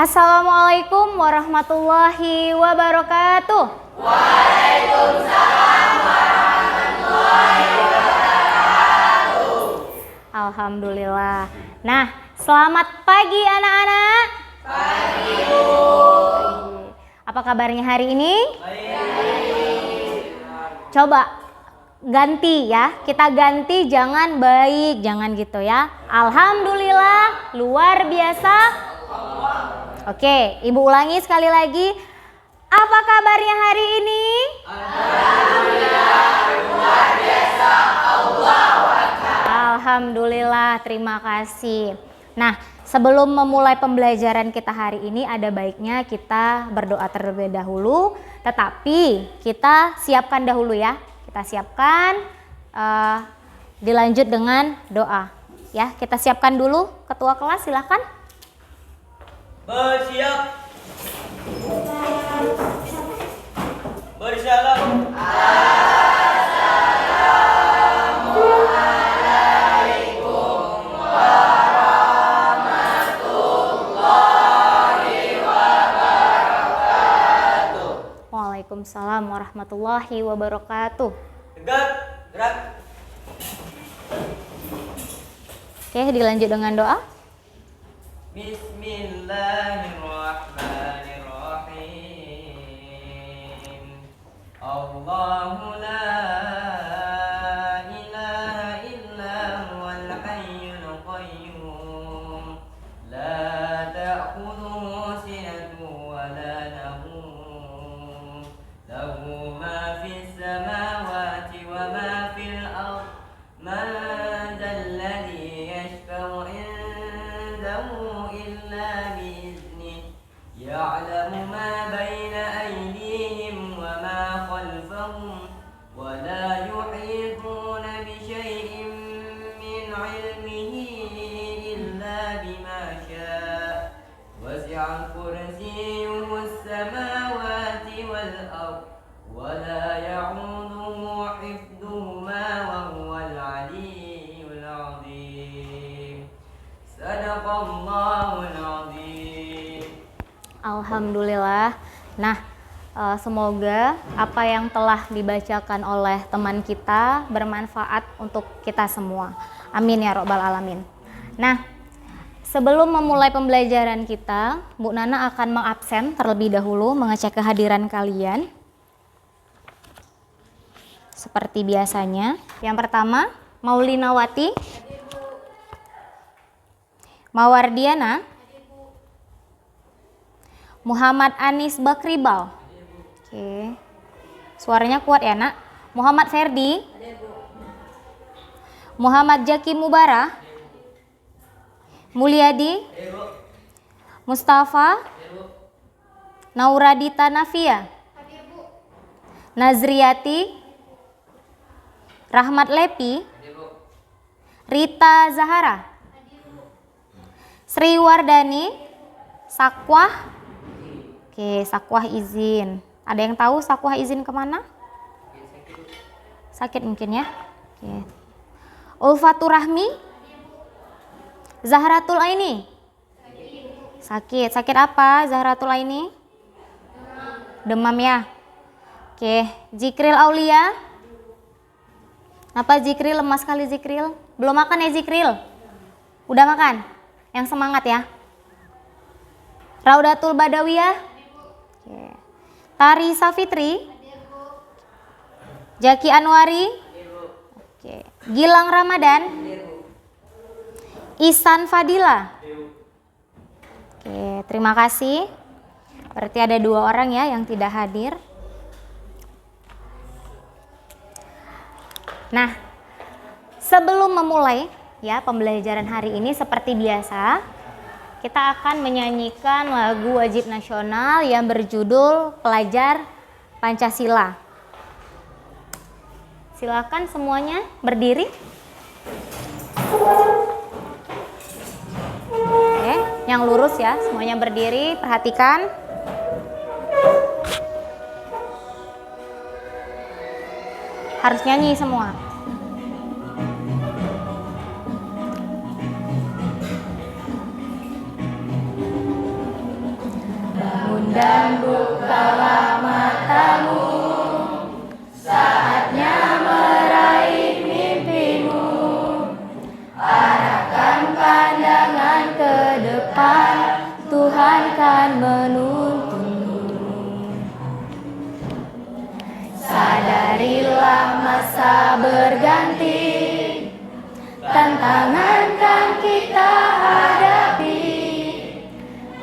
Assalamualaikum warahmatullahi wabarakatuh. Waalaikumsalam warahmatullahi wabarakatuh. Alhamdulillah. Nah, selamat pagi anak-anak. Pagi, Bu. Apa kabarnya hari ini? Baik. Coba ganti ya. Kita ganti, jangan baik, jangan gitu ya. Alhamdulillah, luar biasa. Oke, Ibu ulangi sekali lagi. Apa kabarnya hari ini? Alhamdulillah, luar biasa. Allahu Akbar. Alhamdulillah, terima kasih. Nah, sebelum memulai pembelajaran kita hari ini, ada baiknya kita berdoa terlebih dahulu. Tetapi kita siapkan dahulu ya. Kita siapkan, dilanjut dengan doa. Ya, kita siapkan dulu. Ketua kelas silahkan. Bersiap. Bersalam. Assalamualaikum warahmatullahi wabarakatuh. Waalaikumsalam warahmatullahi wabarakatuh. Tegak, gerak. Oke, dilanjut dengan doa. Bismillahirrahmanirrahim. Allahu la ilaha illa huwal hayyul qayyum. La ta'khudhuhu sinatun wa la nawm. Lahu ma fis samawati wa ma fil ardh. Man dzalladzi yashfa'u indahu illa bi'iznihi. Ya'lamu ma baina aydihim wa ma khalfahum wa la yuhituna bi syai'in min 'ilmihi illa bima syaa. Wasi'a kursiyyuhu as-samawati wal ardh wa la ya'uduhu hifdhuhuma wa huwal 'aliyyul 'azim. Sadaqallahul 'azim. Alhamdulillah. Nah, semoga apa yang telah dibacakan oleh teman kita bermanfaat untuk kita semua. Amin ya robbal alamin. Nah, sebelum memulai pembelajaran kita, Bu Nana akan mengabsen terlebih dahulu, mengecek kehadiran kalian. Seperti biasanya. Yang pertama, Maulinawati, Mawardiana, Muhammad Anis Bakribal. Oke. Suaranya kuat ya, Nak. Muhammad Ferdi. Muhammad Jaki Mubarah. Mulyadi. Mustafa. Nauradita Nafia. Nazriati. Rahmat Lepi. Rita Zahara. Sri Wardani. Sakwah. Oke, Sakwah izin. Ada yang tahu Sakwah izin kemana? Sakit mungkin ya. Oke. Ulfatur Rahmi. Zahratul Aini. Sakit. Sakit apa Zahratul Aini? Demam ya. Oke. Zikril Aulia. Apa Zikril? Lemas sekali Zikril. Belum makan ya Zikril? Udah makan? Yang semangat ya. Raudatul Badawiyah. Oke. Tari Safitri. Jaki Anwari. Oke. Gilang Ramadan. Ihsan Fadila. Oke, terima kasih. Berarti ada 2 orang ya yang tidak hadir. Nah, sebelum memulai ya pembelajaran hari ini seperti biasa, kita akan menyanyikan lagu wajib nasional yang berjudul Pelajar Pancasila. Silakan semuanya berdiri. Oke, yang lurus ya, semuanya berdiri, perhatikan. Harus nyanyi semua. masa berganti, tantangan kan kita hadapi,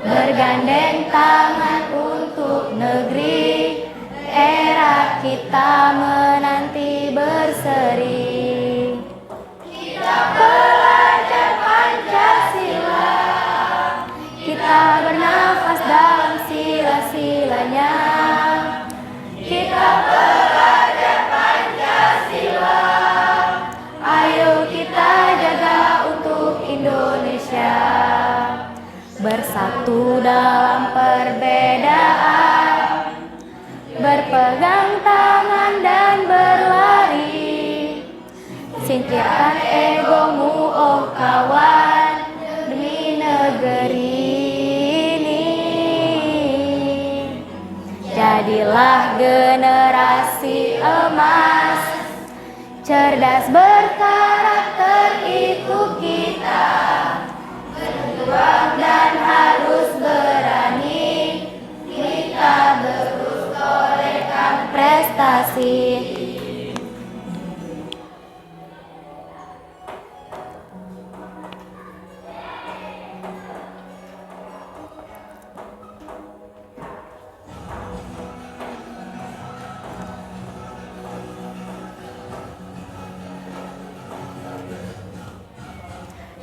bergandeng tangan untuk negeri, era kita menanti berseri. Kita belajar Pancasila, kita bernafas dalam sila-silanya. Kita belajar Pancasila, ayo kita jaga untuk Indonesia. Bersatu dalam perbedaan, berpegang tangan dan berlari. Singkirkan egomu oh kawan, demi negeri ini. Jadilah generasi emas, cerdas berkarakter itu kita. Berjuang dan harus berani, kita terus torehkan prestasi.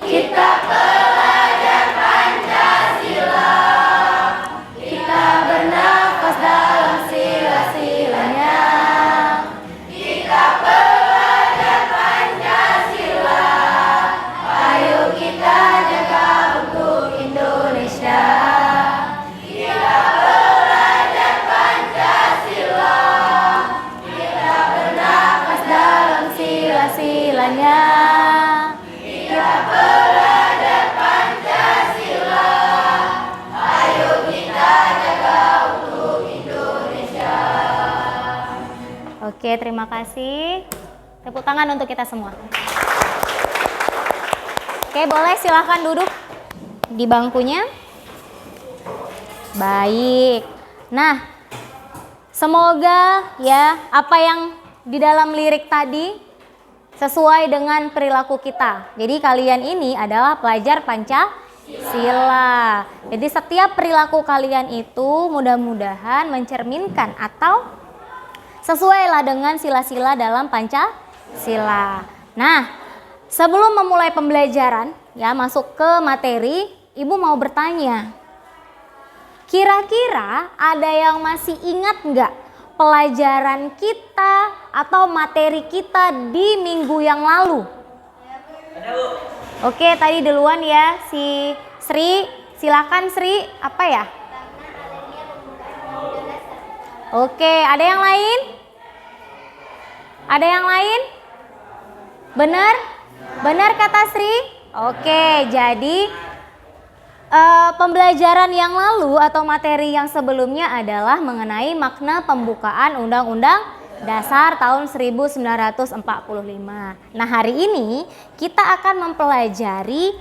Kita pelajar Pancasila, kita bernafas dalam sila-silanya. Kita pelajar Pancasila, ayo kita jaga untuk Indonesia. Kita pelajar Pancasila, kita bernafas dalam sila-silanya. Kita belajar Pancasila, ayo kita jaga untuk Indonesia. Oke, terima kasih. Tepuk tangan untuk kita semua. Oke, boleh silahkan duduk di bangkunya. Baik. Nah, semoga ya apa yang di dalam lirik tadi sesuai dengan perilaku kita. Jadi kalian ini adalah pelajar Pancasila. Jadi setiap perilaku kalian itu mudah-mudahan mencerminkan atau sesuailah dengan sila-sila dalam Pancasila. Nah, sebelum memulai pembelajaran ya masuk ke materi, Ibu mau bertanya. Kira-kira ada yang masih ingat nggak pelajaran kita atau materi kita di minggu yang lalu? Ada, Bu. Oke, tadi duluan ya si Sri. Silakan Sri, apa ya? Oke, ada yang lain? Ada yang lain? Benar? Benar kata Sri? Oke, jadi pembelajaran yang lalu atau materi yang sebelumnya adalah mengenai makna pembukaan Undang-Undang Dasar tahun 1945. Nah, hari ini kita akan mempelajari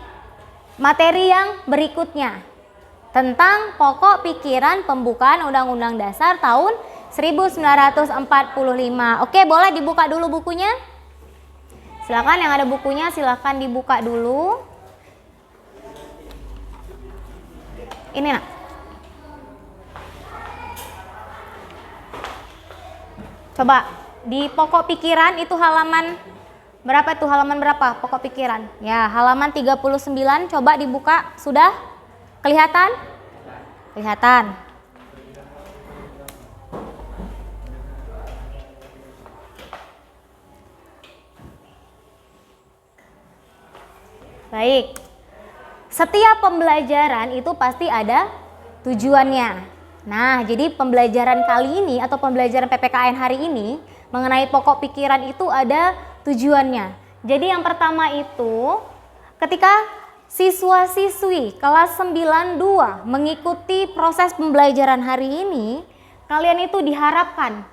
materi yang berikutnya tentang pokok pikiran pembukaan Undang-Undang Dasar tahun 1945. Oke, boleh dibuka dulu bukunya? Silakan yang ada bukunya silakan dibuka dulu. Ini nak. Coba di pokok pikiran itu halaman berapa itu? Halaman berapa pokok pikiran? Ya, halaman 39 coba dibuka. Sudah? Kelihatan? Kelihatan. Baik. Setiap pembelajaran itu pasti ada tujuannya. Nah, jadi pembelajaran kali ini atau pembelajaran PPKN hari ini mengenai pokok pikiran itu ada tujuannya. Jadi yang pertama itu ketika siswa-siswi kelas 92 mengikuti proses pembelajaran hari ini, kalian itu diharapkan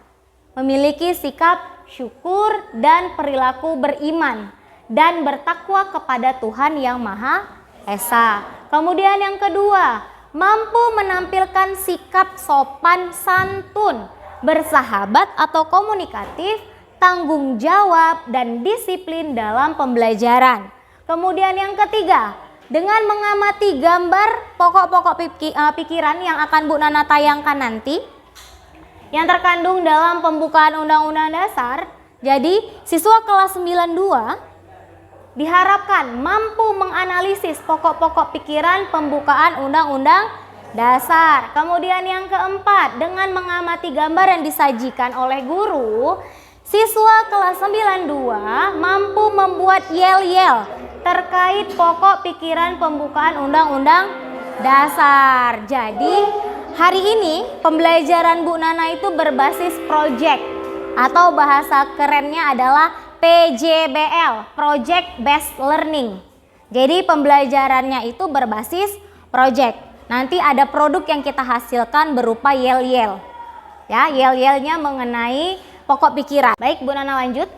memiliki sikap syukur dan perilaku beriman dan bertakwa kepada Tuhan Yang Maha Esa. Kemudian yang kedua, mampu menampilkan sikap sopan santun, bersahabat atau komunikatif tanggung jawab, dan disiplin dalam pembelajaran. Kemudian yang ketiga, dengan mengamati gambar pokok-pokok pikiran yang akan Bu Nana tayangkan nanti, yang terkandung dalam pembukaan Undang-Undang Dasar. Jadi siswa kelas 92 diharapkan mampu menganalisis pokok-pokok pikiran pembukaan Undang-Undang Dasar. Kemudian yang keempat, dengan mengamati gambar yang disajikan oleh guru, siswa kelas 92 mampu membuat yel-yel terkait pokok pikiran pembukaan Undang-Undang Dasar. Jadi hari ini pembelajaran Bu Nana itu berbasis project atau bahasa kerennya adalah PJBL, Project Based Learning. Jadi pembelajarannya itu berbasis project. Nanti ada produk yang kita hasilkan berupa yel-yel. Ya, yel-yelnya mengenai pokok pikiran. Baik, Bu Nana lanjut.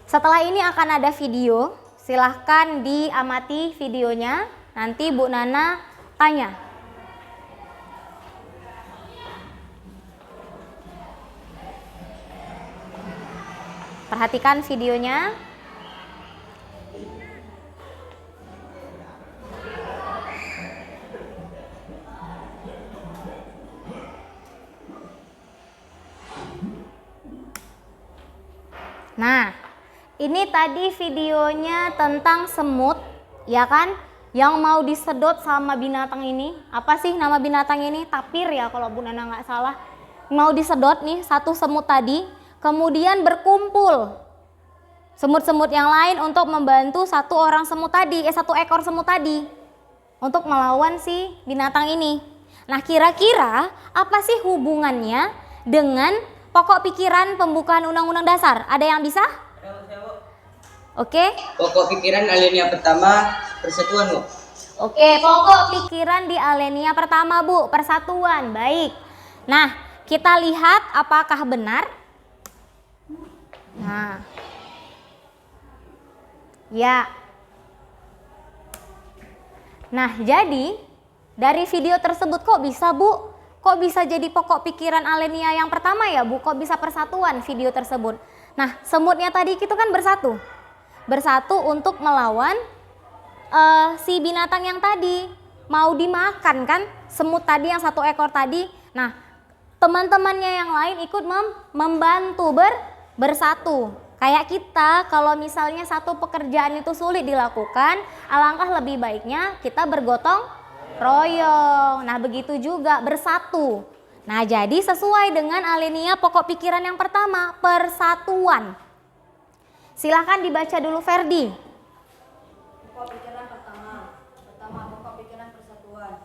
Setelah ini akan ada video. Silahkan diamati videonya. Nanti Bu Nana tanya. Perhatikan videonya. Nah, ini tadi videonya tentang semut, ya kan? Yang mau disedot sama binatang ini. Apa sih nama binatang ini? Tapir ya kalau Bu Nana nggak salah. Mau disedot nih satu semut tadi. Kemudian berkumpul semut-semut yang lain untuk membantu satu ekor semut tadi untuk melawan si binatang ini. Nah, kira-kira apa sih hubungannya dengan pokok pikiran pembukaan Undang-Undang Dasar? Ada yang bisa? Oke. Pokok pikiran alinea pertama persatuan, Bu. Oke, pokok pikiran di alinea pertama, Bu, persatuan. Baik. Nah, kita lihat apakah benar. Nah, ya. Nah, jadi dari video tersebut kok bisa, Bu? Kok bisa jadi pokok pikiran alinea yang pertama ya, Bu? Kok bisa persatuan video tersebut? Nah, semutnya tadi itu kan bersatu. Bersatu untuk melawan si binatang yang tadi. Mau dimakan kan semut tadi yang satu ekor tadi. Nah, teman-temannya yang lain ikut membantu bersatu. Kayak kita kalau misalnya satu pekerjaan itu sulit dilakukan, alangkah lebih baiknya kita bergotong royong. Nah, begitu juga bersatu. Nah, jadi sesuai dengan alinea pokok pikiran yang pertama, persatuan. Silahkan dibaca dulu Ferdi. Pokok pikiran pertama, pokok pikiran persatuan,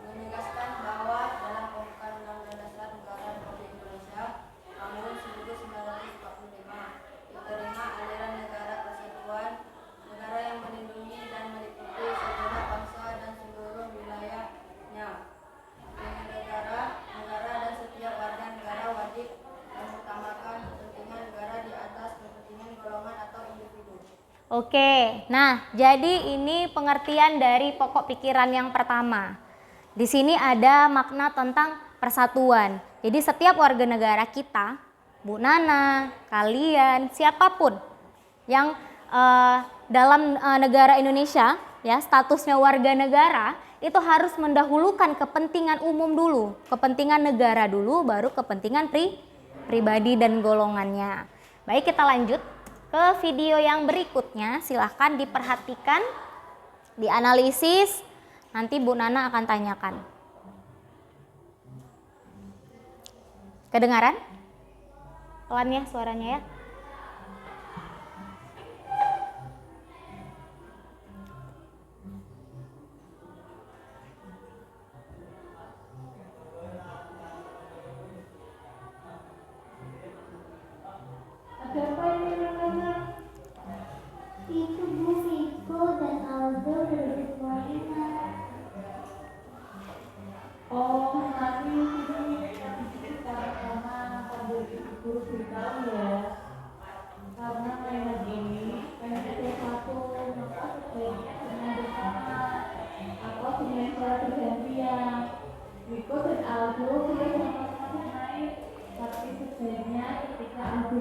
menegaskan bahwa dalam pembukaan Undang-Undang Dasar Negara Republik Indonesia tahun 1945 diterima aliran negara persatuan, negara yang melindungi dan meliputi segenap bangsa dan seluruh wilayahnya. Dengan negara dan setiap warga negara wajib mengutamakan kepentingan negara di atas kepentingan golongan atau individu. Oke, nah jadi ini pengertian dari pokok pikiran yang pertama. Di sini ada makna tentang persatuan. Jadi setiap warga negara kita, Bu Nana, kalian, siapapun yang dalam negara Indonesia ya statusnya warga negara itu harus mendahulukan kepentingan umum dulu, kepentingan negara dulu, baru kepentingan pribadi dan golongannya. Baik, kita lanjut ke video yang berikutnya. Silahkan diperhatikan, dianalisis, nanti Bu Nana akan tanyakan. Kedengaran? Pelan ya suaranya ya. Itu Bu Viko dan Aldo dari semuanya. Oh, nanti ini kita sama guru beritahu ya.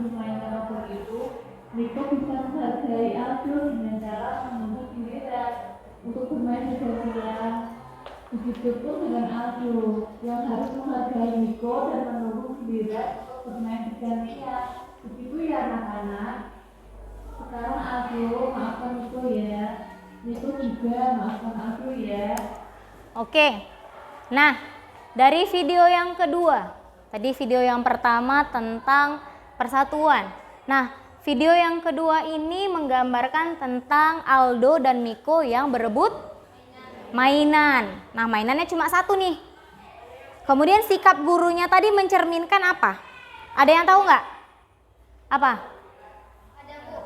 memainkan obor itu, Niko bisa menghargai Aldo dengan cara menunggu giliran untuk bermain dengan silang. Begitupun dengan Aldo yang harus menghargai Niko dan menunggu giliran untuk bermain bergantian. Begitu ya anak-anak. Sekarang Aldo maafkan Niko ya. Niko juga maafkan Aldo ya. Oke. Nah, dari video yang kedua, tadi video yang pertama tentang persatuan. Nah, video yang kedua ini menggambarkan tentang Aldo dan Miko yang berebut mainan. Nah, mainannya cuma satu nih. Kemudian sikap gurunya tadi mencerminkan apa? Ada yang tahu nggak? Apa? Ada, Bu.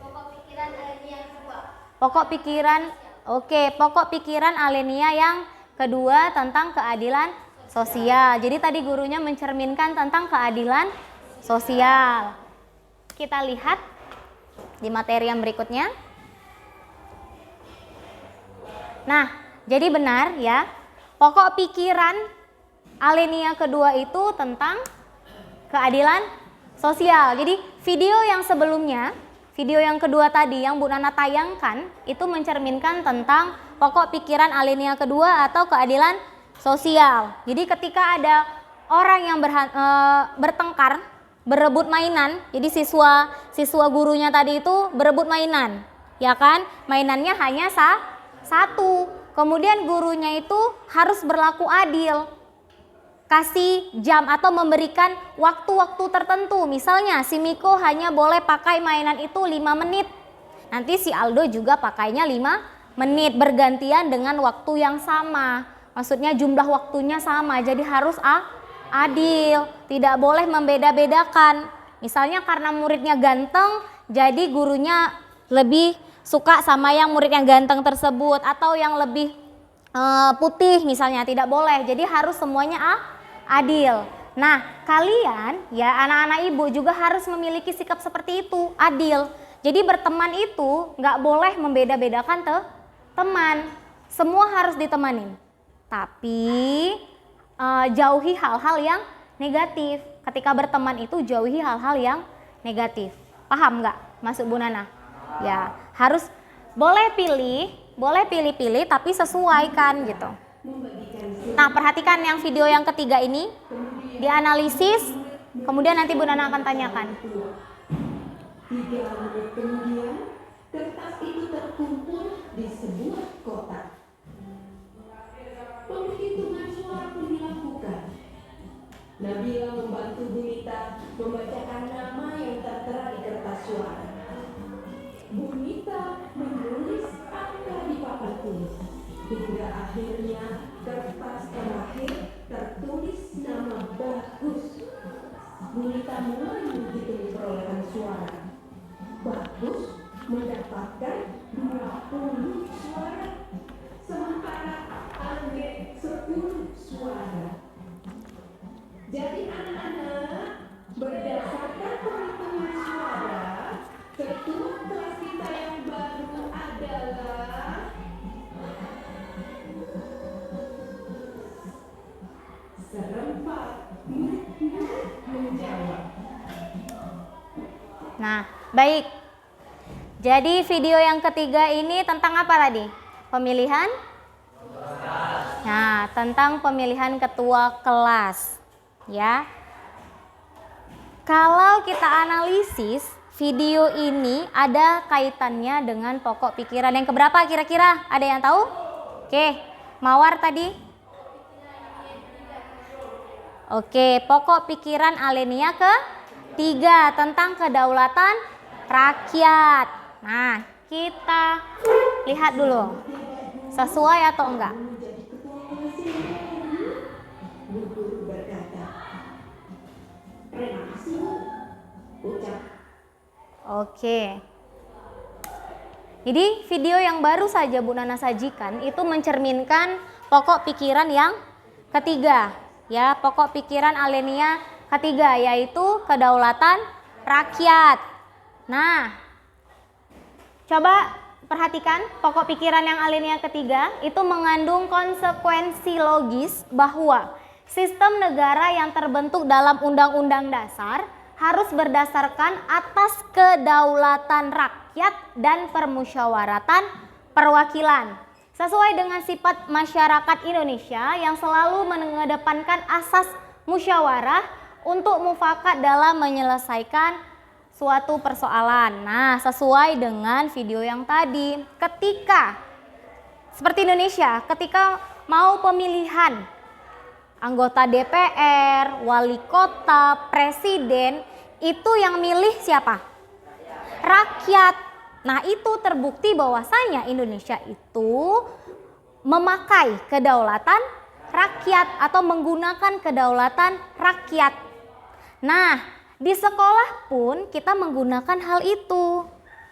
Pokok pikiran Alenia yang kedua. Pokok pikiran, oke, pokok pikiran Alenia yang kedua tentang keadilan sosial. Jadi tadi gurunya mencerminkan tentang keadilan sosial. Kita lihat di materi yang berikutnya. Nah, jadi benar ya, pokok pikiran Alenia kedua itu tentang keadilan sosial. Jadi video yang sebelumnya, video yang kedua tadi yang Bu Nana tayangkan itu mencerminkan tentang pokok pikiran Alenia kedua atau keadilan sosial. Jadi ketika ada orang yang bertengkar, berebut mainan, jadi siswa gurunya tadi itu berebut mainan, ya kan? Mainannya hanya satu. Kemudian gurunya itu harus berlaku adil, kasih jam atau memberikan waktu-waktu tertentu. Misalnya si Miko hanya boleh pakai mainan itu 5 menit. Nanti si Aldo juga pakainya 5 menit bergantian dengan waktu yang sama. Maksudnya jumlah waktunya sama, jadi harus adil, tidak boleh membeda-bedakan. Misalnya karena muridnya ganteng, jadi gurunya lebih suka sama yang murid yang ganteng tersebut, atau yang lebih putih misalnya, tidak boleh. Jadi harus semuanya adil. Nah, kalian ya anak-anak ibu juga harus memiliki sikap seperti itu, adil. Jadi berteman itu nggak boleh membeda-bedakan teman, semua harus ditemanin. Tapi jauhi hal-hal yang negatif. Ketika berteman itu jauhi hal-hal yang negatif. Paham nggak maksud Bu Nana? Ya, harus boleh pilih-pilih tapi sesuaikan gitu. Nah, perhatikan yang video yang ketiga ini, dianalisis, kemudian nanti Bu Nana akan tanyakan. 3 menit kemudian, kertas itu terkumpul di sebuah kotak. Penghitungan suara pun dilakukan. Nabila membantu Bunita membacakan nama yang tertera di kertas suara. Bunita menulis angka di papan tulis, hingga akhirnya kertas terakhir tertulis nama Bagus. Bunita mulai menghitung perolehan suara. Bagus mendapatkan 20 suara, sementara Angge 10 suara. Jadi anak-anak, berdasarkan penghitungan suara, ketua kelas kita yang baru adalah serempak murid-murid menjawab. Nah, baik. Jadi video yang ketiga ini tentang apa tadi? Pemilihan? Nah, tentang pemilihan ketua kelas. Ya. Kalau kita analisis, video ini ada kaitannya dengan pokok pikiran yang keberapa kira-kira? Ada yang tahu? Oke, Mawar tadi? Oke, pokok pikiran Alenia ketiga tentang kedaulatan rakyat. Nah, kita lihat dulu sesuai atau enggak. Guru berkata, "Terima kasih, Bu," ucap. Oke. Jadi video yang baru saja Bu Nana sajikan itu mencerminkan pokok pikiran yang ketiga. Ya, pokok pikiran Alenia ketiga yaitu kedaulatan rakyat. Nah, coba perhatikan pokok pikiran yang Alenia ketiga itu mengandung konsekuensi logis bahwa sistem negara yang terbentuk dalam Undang-Undang Dasar harus berdasarkan atas kedaulatan rakyat dan permusyawaratan perwakilan. Sesuai dengan sifat masyarakat Indonesia yang selalu mengedepankan asas musyawarah untuk mufakat dalam menyelesaikan suatu persoalan. Nah, sesuai dengan video yang tadi, seperti Indonesia, ketika mau pemilihan anggota DPR, wali kota, presiden, itu yang milih siapa? Rakyat. Nah, itu terbukti bahwasanya Indonesia itu memakai kedaulatan rakyat atau menggunakan kedaulatan rakyat. Nah, di sekolah pun kita menggunakan hal itu,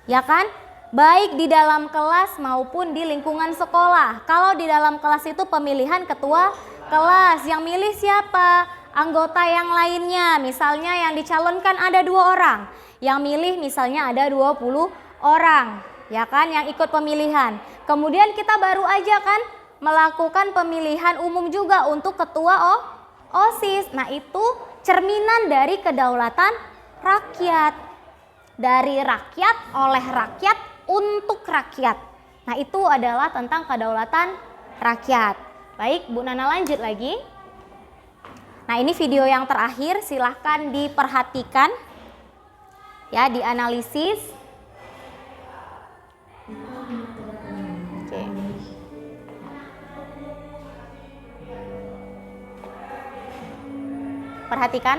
ya kan? Baik di dalam kelas maupun di lingkungan sekolah. Kalau di dalam kelas itu pemilihan ketua kelas, yang milih siapa? Anggota yang lainnya. Misalnya yang dicalonkan ada 2 orang, yang milih misalnya ada 20 orang, ya kan, yang ikut pemilihan. Kemudian kita baru aja kan melakukan pemilihan umum juga untuk ketua OSIS. Nah, itu cerminan dari kedaulatan rakyat. Dari rakyat, oleh rakyat, untuk rakyat. Nah, itu adalah tentang kedaulatan rakyat. Baik, Bu Nana lanjut lagi. Nah, ini video yang terakhir, silahkan diperhatikan, ya, dianalisis. Oke. Perhatikan.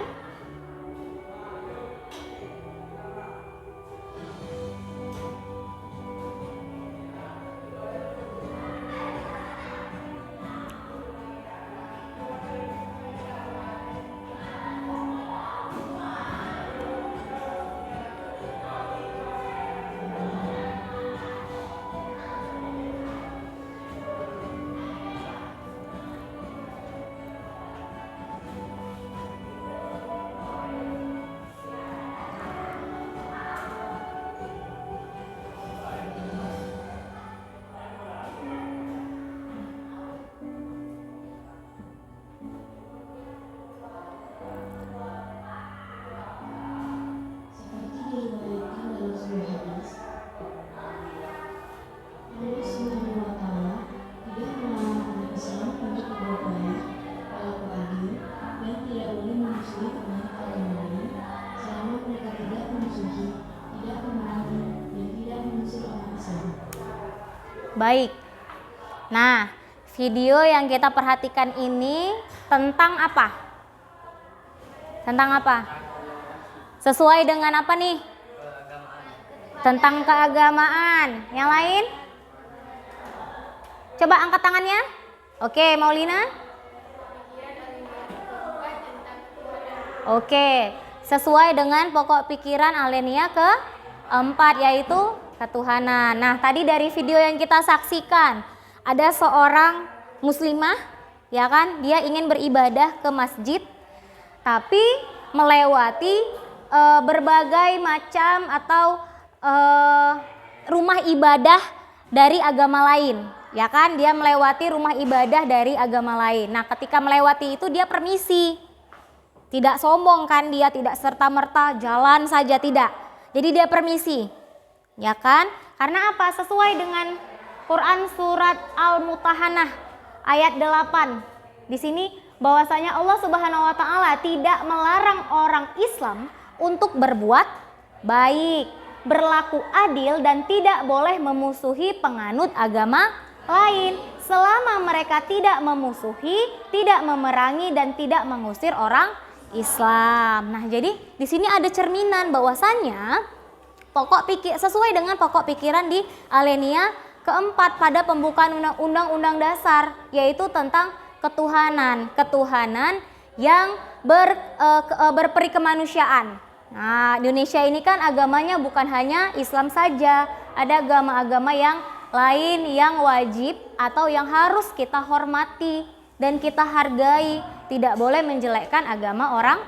Baik. Nah, video yang kita perhatikan ini tentang apa? Tentang apa? Sesuai dengan apa nih? Tentang keagamaan. Yang lain? Coba angkat tangannya. Oke, Maulina. Oke, sesuai dengan pokok pikiran Alenia keempat, yaitu ketuhanan. Nah, tadi dari video yang kita saksikan, ada seorang muslimah, ya kan, dia ingin beribadah ke masjid, tapi melewati berbagai macam atau rumah ibadah dari agama lain, ya kan, dia melewati rumah ibadah dari agama lain. Nah, ketika melewati itu dia permisi, tidak sombong kan, dia tidak serta-merta jalan saja, tidak. Jadi dia permisi. Ya kan? Karena apa? Sesuai dengan Quran surat Al-Mutahanah ayat 8. Di sini bahwasanya Allah Subhanahu wa taala tidak melarang orang Islam untuk berbuat baik, berlaku adil, dan tidak boleh memusuhi penganut agama lain selama mereka tidak memusuhi, tidak memerangi, dan tidak mengusir orang Islam. Nah, jadi di sini ada cerminan bahwasannya sesuai dengan pokok pikiran di Alenia keempat pada pembukaan Undang-Undang Dasar, yaitu tentang ketuhanan yang berperi kemanusiaan. Nah, Indonesia ini kan agamanya bukan hanya Islam saja, ada agama-agama yang lain yang wajib atau yang harus kita hormati dan kita hargai, tidak boleh menjelekkan agama orang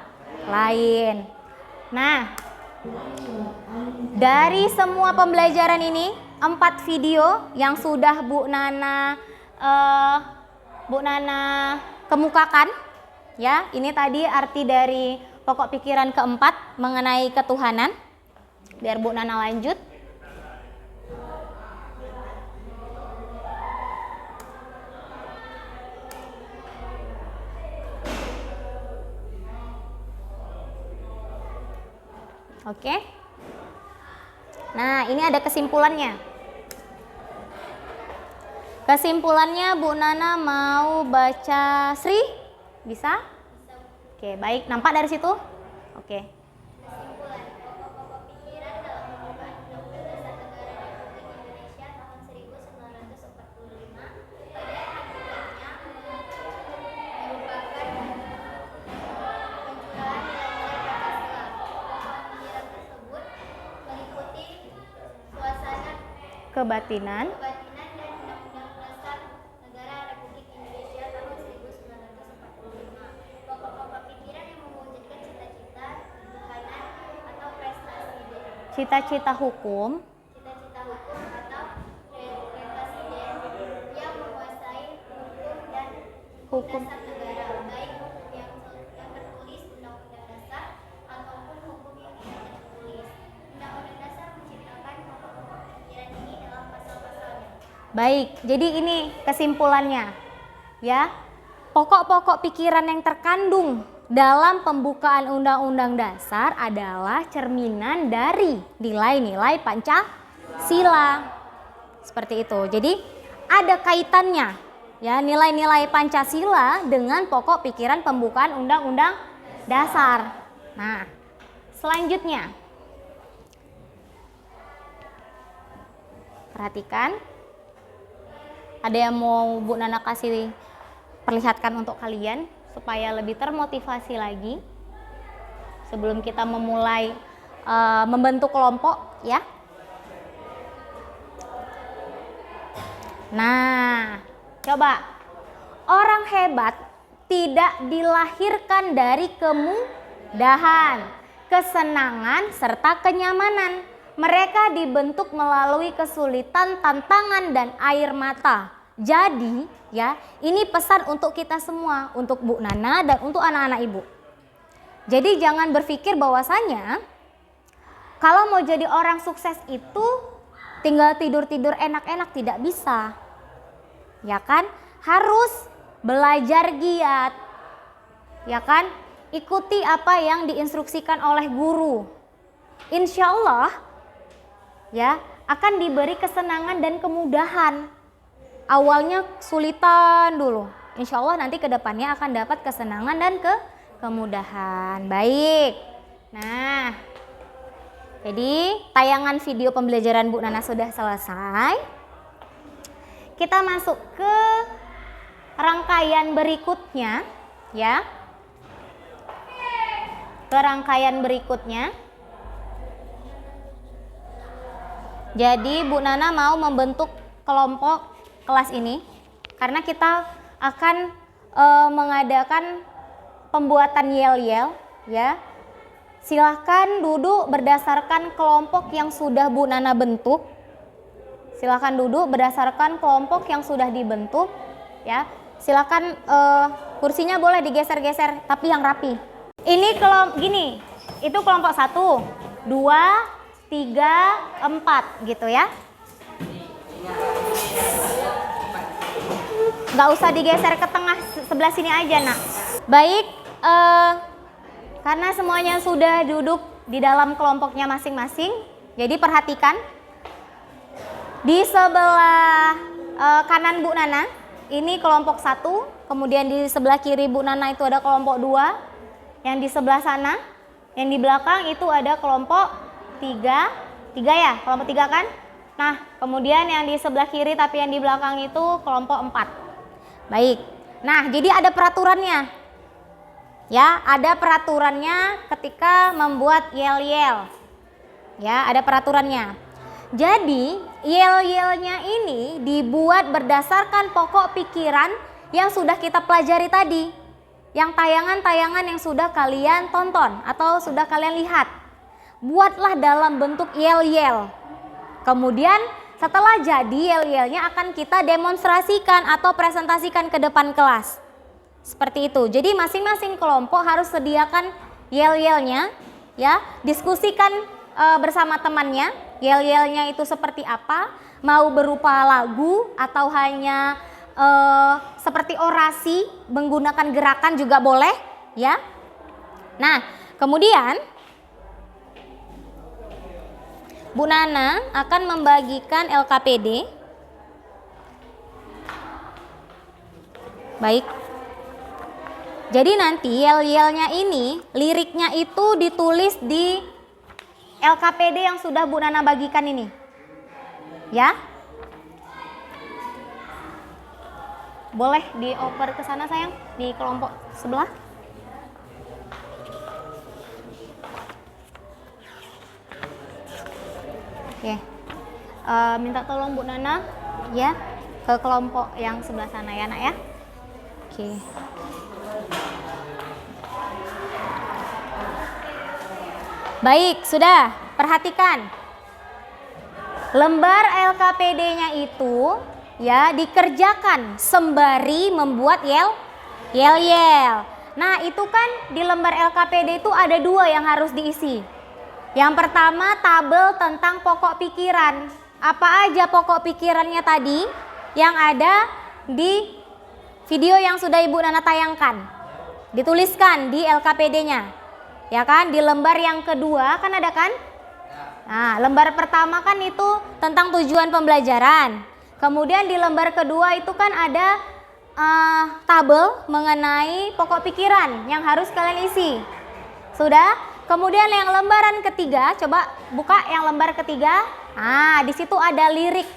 lain. Nah, dari semua pembelajaran ini, 4 video yang sudah Bu Nana kemukakan, Ya, ini tadi arti dari pokok pikiran keempat mengenai ketuhanan. Biar Bu Nana lanjut. Oke. Nah, ini ada kesimpulannya. Kesimpulannya Bu Nana mau baca Sri? Bisa? Oke, baik. Nampak dari situ? Oke. Kesimpulan, pokok-pokok pikiran dalam pembukaan Undang-Undang Dasar Negara Republik Indonesia tahun 1945 pada hakikatnya merupakan pencurahan nilai-nilai Pancasila. Pokok pikiran tersebut meliputi suasana Kebatinan. kebatinan dan Undang-Undang Dasar Negara Republik Indonesia tahun 1945. Pokok-pokok pikiran yang mewujudkan cita-cita, ketuhanan, atau presiden. Cita-cita hukum. Cita-cita hukum atau presiden yang menguasai hukum dan Hukum. dasar negara, baik hukum yang tertulis Undang-Undang Dasar ataupun hukum yang tidak tertulis. Undang-Undang Dasar menciptakan pokok-pokok pikiran ini dalam pasal-pasalnya. Baik, jadi ini kesimpulannya. Ya. Pokok-pokok pikiran yang terkandung dalam pembukaan Undang-Undang Dasar adalah cerminan dari nilai-nilai Pancasila. Seperti itu. Jadi ada kaitannya ya nilai-nilai Pancasila dengan pokok pikiran pembukaan Undang-Undang Dasar. Nah, selanjutnya. Perhatikan. Ada yang mau Bu Nana kasih perlihatkan untuk kalian supaya lebih termotivasi lagi sebelum kita memulai membentuk kelompok ya. Nah, coba orang hebat tidak dilahirkan dari kemudahan, kesenangan serta kenyamanan. Mereka dibentuk melalui kesulitan, tantangan dan air mata. Jadi ya, ini pesan untuk kita semua, untuk Bu Nana dan untuk anak-anak Ibu. Jadi jangan berpikir bahwasanya kalau mau jadi orang sukses itu tinggal tidur-tidur enak-enak, tidak bisa. Ya kan? Harus belajar giat. Ya kan? Ikuti apa yang diinstruksikan oleh guru. Insya Allah ya akan diberi kesenangan dan kemudahan. Awalnya kesulitan dulu. Insya Allah nanti kedepannya akan dapat kesenangan dan kemudahan. Baik. Nah, jadi tayangan video pembelajaran Bu Nana sudah selesai. Kita masuk ke rangkaian berikutnya, ya. Ke rangkaian berikutnya. Jadi Bu Nana mau membentuk kelompok kelas ini karena kita akan mengadakan pembuatan yel-yel ya. Silahkan duduk berdasarkan kelompok yang sudah Bu Nana bentuk. Silahkan duduk berdasarkan kelompok yang sudah dibentuk ya. Silahkan kursinya boleh digeser-geser tapi yang rapi. Ini gini, itu kelompok 1, 2, 3, 4 gitu ya. Nggak usah digeser ke tengah, sebelah sini aja nak. Baik, karena semuanya sudah duduk di dalam kelompoknya masing-masing, jadi perhatikan. Di sebelah kanan Bu Nana, ini kelompok 1, kemudian di sebelah kiri Bu Nana itu ada kelompok 2, yang di sebelah sana, yang di belakang itu ada kelompok 3 ya, kelompok 3 kan? Nah, kemudian yang di sebelah kiri tapi yang di belakang itu kelompok 4. Baik, nah jadi ada peraturannya. Ya, ada peraturannya ketika membuat yel-yel. Ya, ada peraturannya. Jadi, yel-yelnya ini dibuat berdasarkan pokok pikiran yang sudah kita pelajari tadi. Yang tayangan-tayangan yang sudah kalian tonton atau sudah kalian lihat. Buatlah dalam bentuk yel-yel. Kemudian setelah jadi yel-yelnya akan kita demonstrasikan atau presentasikan ke depan kelas. Seperti itu. Jadi masing-masing kelompok harus sediakan yel-yelnya, ya. Diskusikan bersama temannya, yel-yelnya itu seperti apa, mau berupa lagu atau hanya seperti orasi, menggunakan gerakan juga boleh, ya. Nah, kemudian Bu Nana akan membagikan LKPD. Baik. Jadi nanti yel-yelnya ini, liriknya itu ditulis di LKPD yang sudah Bu Nana bagikan ini. Ya. Boleh dioper ke sana sayang, di kelompok sebelah. Oke. Minta tolong Bu Nana ya ke kelompok yang sebelah sana ya, Nak ya. Oke. Baik, sudah. Perhatikan. Lembar LKPD-nya itu ya dikerjakan sembari membuat yel-yel. Nah, itu kan di lembar LKPD itu ada 2 yang harus diisi. Yang pertama, tabel tentang pokok pikiran. Apa aja pokok pikirannya tadi yang ada di video yang sudah Ibu Nana tayangkan. Dituliskan di LKPD-nya. Ya kan, di lembar yang kedua kan ada kan? Nah, lembar pertama kan itu tentang tujuan pembelajaran. Kemudian di lembar kedua itu kan ada tabel mengenai pokok pikiran yang harus kalian isi. Sudah? Kemudian yang lembaran ketiga, coba buka yang lembar ketiga. Ah, di situ ada lirik.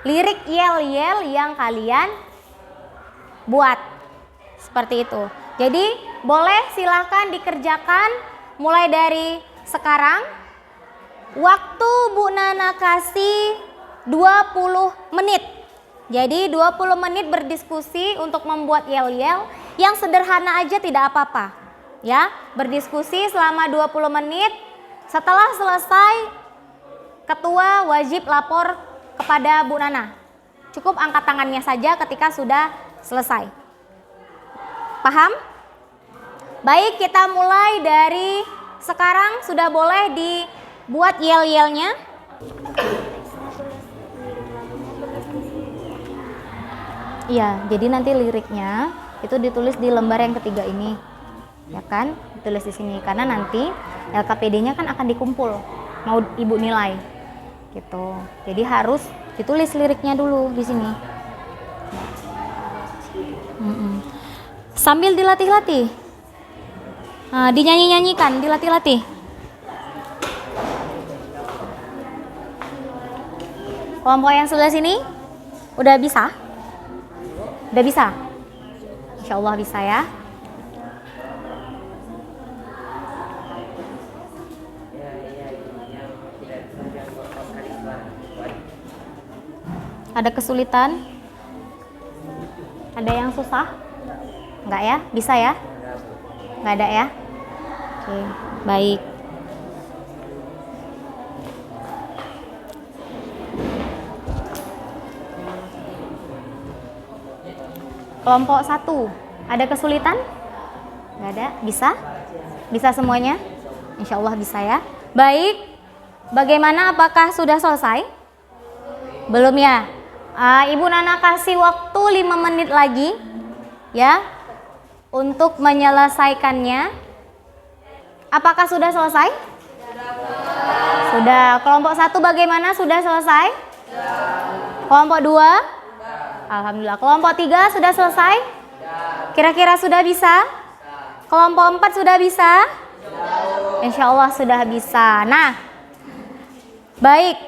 Lirik yel-yel yang kalian buat. Seperti itu. Jadi boleh silahkan dikerjakan mulai dari sekarang. Waktu Bu Nana kasih 20 menit. Jadi 20 menit berdiskusi untuk membuat yel-yel yang sederhana aja tidak apa-apa. Ya, berdiskusi selama 20 menit. Setelah selesai, ketua wajib lapor kepada Bu Nana. Cukup angkat tangannya saja ketika sudah selesai. Paham? Baik, kita mulai dari sekarang. Sudah boleh dibuat yel-yelnya. Iya, jadi nanti liriknya itu ditulis di lembar yang ketiga ini. Ya kan? Ditulis di sini karena nanti LKPD-nya kan akan dikumpul. Mau Ibu nilai. Gitu. Jadi harus ditulis liriknya dulu di sini. Sambil dilatih-latih. Nah, dinyanyi-nyanyikan, dilatih-latih. Kelompok yang sebelah sini udah bisa? Udah bisa? Insya Allah bisa ya. Ada kesulitan? Ada yang susah? Enggak ya? Bisa ya? Enggak ada ya? Oke, baik. Kelompok 1, ada kesulitan? Enggak ada? Bisa? Bisa semuanya? Insya Allah bisa ya. Baik, bagaimana, apakah sudah selesai? Belum ya? Ibu Nana kasih waktu 5 menit lagi ya untuk menyelesaikannya. Apakah sudah selesai? Sudah. Kelompok 1 bagaimana? Sudah selesai? Kelompok 2? Alhamdulillah. Kelompok 3 sudah selesai? Kira-kira sudah bisa? Kelompok 4 sudah bisa? Insya Allah sudah bisa. Nah, baik.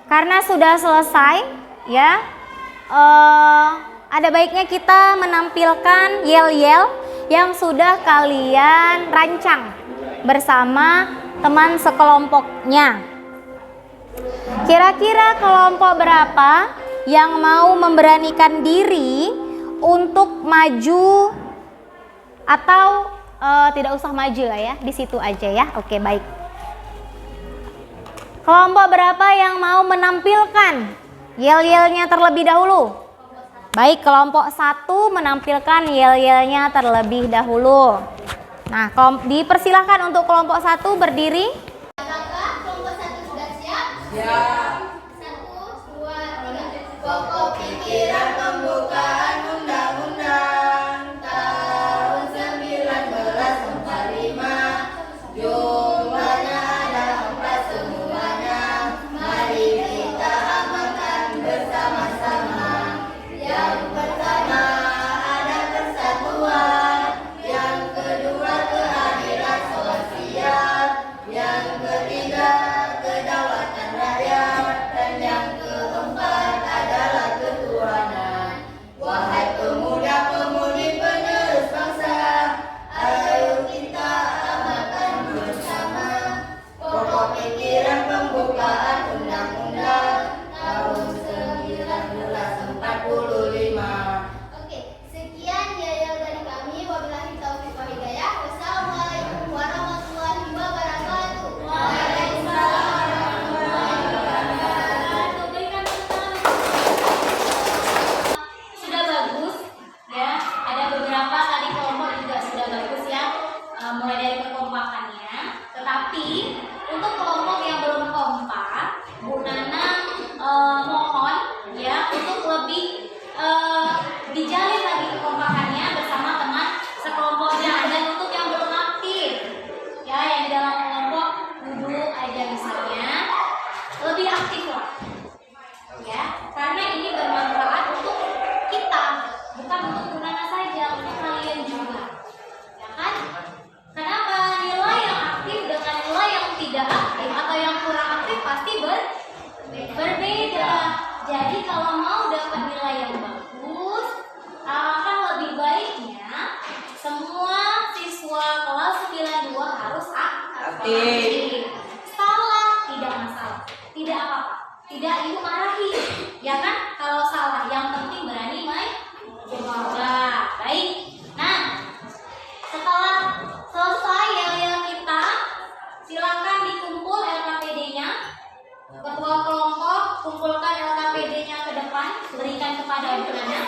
Karena sudah selesai, ya, ada baiknya kita menampilkan yel-yel yang sudah kalian rancang bersama teman sekelompoknya. Kira-kira kelompok berapa yang mau memberanikan diri untuk maju atau tidak usah maju lah ya, di situ aja ya. Oke, baik. Kelompok berapa yang mau menampilkan yel-yelnya terlebih dahulu? Baik, kelompok 1 menampilkan yel-yelnya terlebih dahulu. Nah, dipersilahkan untuk kelompok 1 berdiri. Apakah kelompok 1 sudah siap? Siap. 1, 2, 3. Pokok pikiran pembukaan undang-undang tahun 1945. Jumlahnya ada 4 semuanya. Mari kita amalkan bersama-sama. Yang pertama ada persatuan, yang kedua keadilan sosial, yang ketiga kedaulatan rakyat, dan yang keempat adalah ketuhanan. Wahai pemuda-pemudi penerus bangsa, ayo kita amalkan bersama pokok pikiran pembukaan undang-undang tahun 1945. Oke, sekian yel-yel dari kami. Wabillahi taufiq wal hidayah. Wassalamualaikum warahmatullahi wabarakatuh. Waalaikumsalam warahmatullahi wabarakatuh. Berikan tepuk tangan. Sudah bagus ya. Ada beberapa tadi kelompok juga sudah bagus ya. Mulai dari kekompakannya. Tetapi untuk kelompok yang belum kompak, Bu Nana mohon ya untuk lebih dijalin lagi kekompakannya bersama teman sekelompoknya. Dan untuk yang belum aktif ya, yang di dalam kelompok duduk aja misalnya, lebih aktif lah ya, karena ini bermanfaat untuk kita, bukan untuk Bu Nana saja, untuk kalian juga ya kan. Kenapa? Nilai yang aktif dengan nilai yang tidak aktif atau yang kurang aktif pasti berbeda. Jadi kalau mau dapat nilai yang bagus, alangkah lebih baiknya semua siswa kelas 92 harus aktif. Salah tidak masalah, tidak apa-apa, tidak ibu marahi, ya kan? Kalau salah, yang penting berani coba. Baik. Nah, setelah selesai yel-yel kita, silakan dikumpul LKPD-nya. Ketua kelompok kumpulkan LKPD-nya ke depan, berikan kepada Ibu Nana.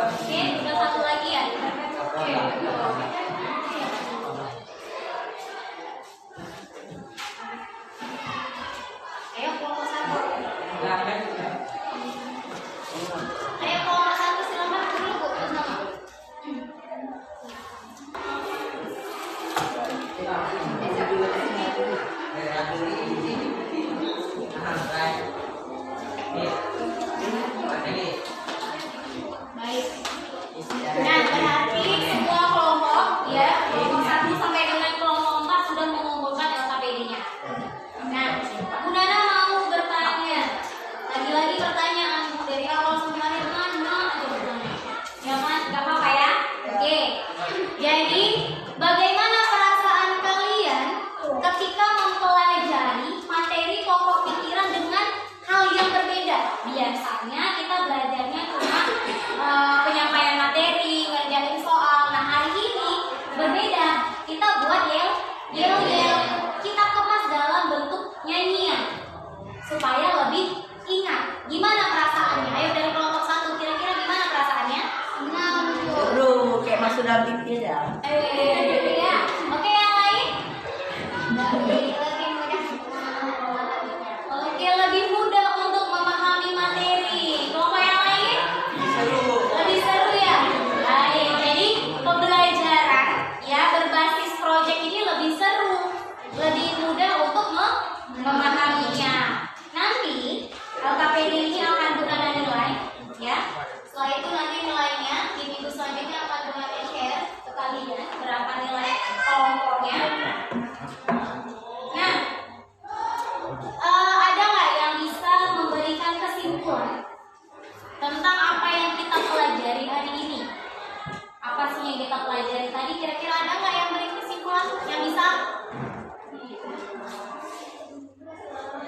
Oke, udah satu lagi ya. Ayo kelompok 1. Ayo kelompok 1 silakan dulu Bu bersama. Baik. Nah, berarti semua kelompok ya, kelompok 1 sampai dengan kelompok 4 sudah mengumpulkan LKPD-nya. Nah, Bu Nana mau bertanya. Lagi-lagi pertanyaan dari awal sampai akhir mana aja bertanya. Ya kan? Gak apa-apa ya? Oke. Jadi, bagaimana perasaan kalian ketika mempelajari materi pokok pikiran dengan hal yang berbeda? Biasanya kita belajarnya cuma penyampaian materi, ngerjain soal. Nah, hari ini berbeda. Kita buat yel-yel. Kita kemas dalam bentuk nyanyian supaya lebih ingat. Gimana perasaannya? Ayo dari kelompok 1, kira-kira gimana perasaannya? Seru, kayak masuk dalam TV ya. Ya. Oke, yang lain? Lebih mudah. Oke, lebih mudah untuk memahami materi. Kelompok yang lain? Lebih seru ya? Baik, jadi pembelajaran ya berbasis proyek ini lebih seru, lebih mudah untuk memahaminya. Nanti LKPD ini akan Bu Nana nilai ya. Setelah itu nanti nilainya di minggu selanjutnya akan Bu Nana share ke kalian berapa nilai kelompoknya. Nah, ada nggak yang bisa memberikan kesimpulan tentang apa yang kita pelajari hari ini? Apa sih yang kita pelajari tadi? Kira-kira ada nggak yang beri kesimpulan? Yang bisa?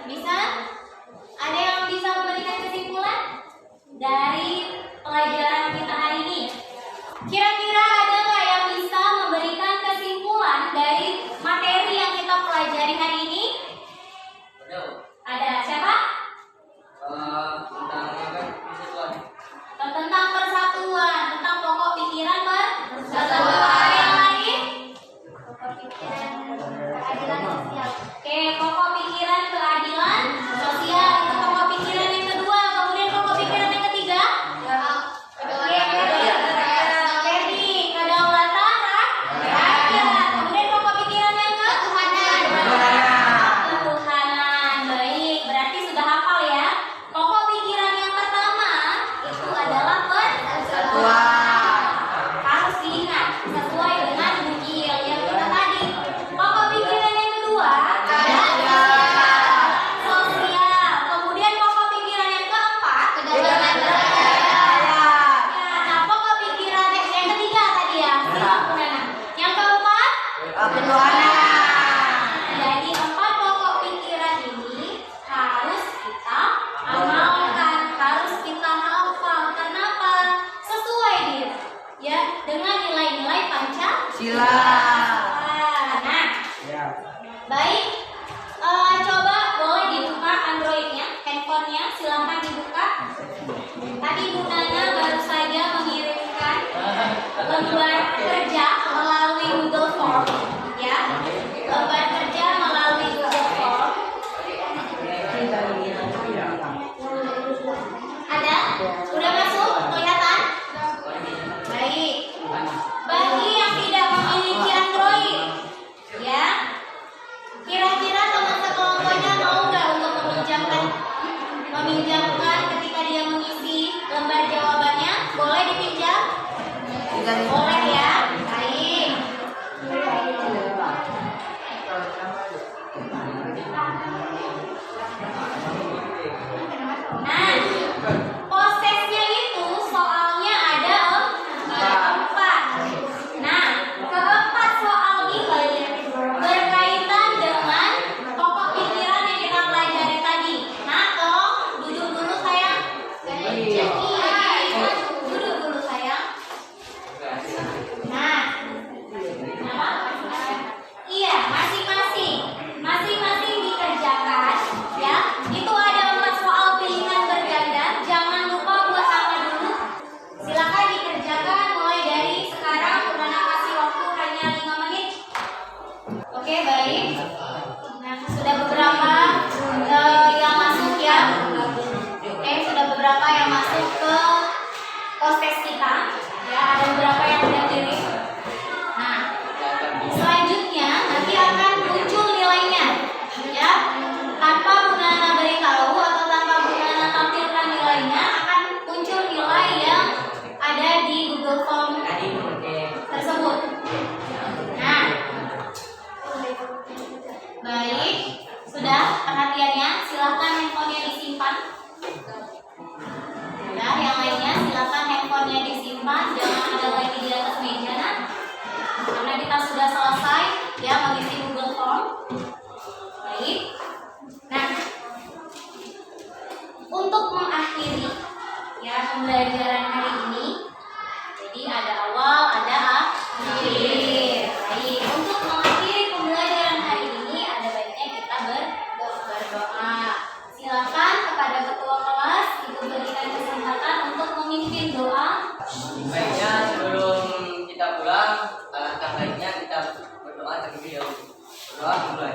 Bisa? Ada yang bisa memberikan kesimpulan dari pelajaran kita hari ini? Kira-kira ada nggak yang bisa memberikan lembar kerja melalui Google Form, ya. Lembar kerja melalui Google Form. Ada? Udah masuk? Kelihatan? Baik. Bagi yang tidak memiliki Android, ya, kira-kira teman sekelompoknya mau nggak untuk meminjamkan ketika dia mengisi lembar jawabannya? Boleh dipinjam? Boleh ya. Baik. Nah, prosesnya itu soalnya ada 4. Nah, keempat soal ini berkaitan dengan pokok pikiran yang kita pelajari tadi. Nah, tolong duduk dulu sayang. Duduk dulu sayang. Nah, iya, masing-masing dikerjakan, ya. Itu ada 4 soal pilihan berganda. Jangan lupa buat nama dulu. Silakan dikerjakan mulai dari sekarang. Purnana kasih waktu hanya 5 menit. Oke, baik. Nah, sudah beberapa yang masuk ya. Oke, sudah beberapa yang masuk ke pos-tes kita. Ya, ada beberapa yang sudah kirim. Nah, selanjutnya nanti akan muncul nilainya, ya. Tanpa Purnana beritahu atau tanpa Purnana tampilkan nilainya, akan muncul nilai yang ada di Google Form tersebut. Nah, baik, sudah perhatiannya. Silahkan handphonenya disimpan. Ya, yang lainnya silakan handphonenya disimpan, jangan ada lagi di atas meja, nah. Karena kita sudah selesai ya mengisi Google Form. Baik. Nah, untuk mengakhiri ya pembelajaran hari ini, jadi ada awal, ada akhir. Baik, untuk mengakhiri pembelajaran hari ini ada baiknya kita berdoa. Silakan kepada ketua kelas Ibu berikan kesempatan untuk memimpin doa. Baiknya sebelum kita pulang, alangkah baiknya kita berdoa terlebih dahulu. Berdoa dimulai.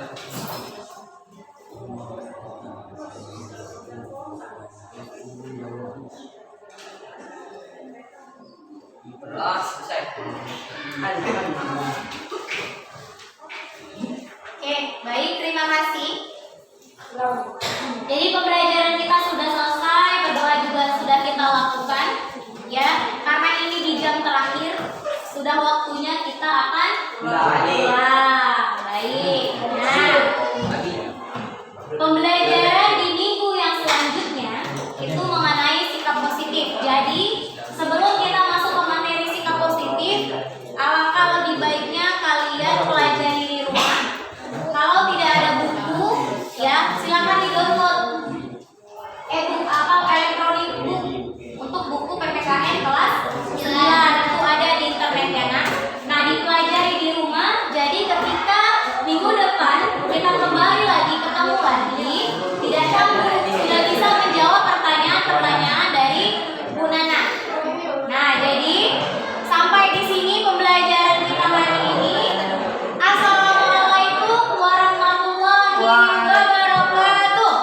Berdoa selesai. Oke, baik, terima kasih. Jadi pembelajaran kita sudah selesai, berdoa juga sudah kita lakukan, ya. Karena ini di jam terakhir, sudah waktunya kita akan pulang. Baik. Nah, pembelajaran di minggu yang selanjutnya itu mengenai sikap positif. Jadi sebelum kita masuk ke materi sikap positif, alangkah lebih baiknya kalian pelajari di rumah. Kalau tidak ada buku, ya silakan di-download e-book atau elektronik book untuk buku PPKN kelas 9. Itu ada di internet ya, nah dipelajari di rumah. Jadi ketika minggu depan kita kembali lagi, ketemu lagi, tidak canggung, sudah bisa menjawab pertanyaan-pertanyaan dari Bu Nana. Nah, jadi sampai di sini pembelajaran kita hari ini. Assalamualaikum warahmatullahi wabarakatuh.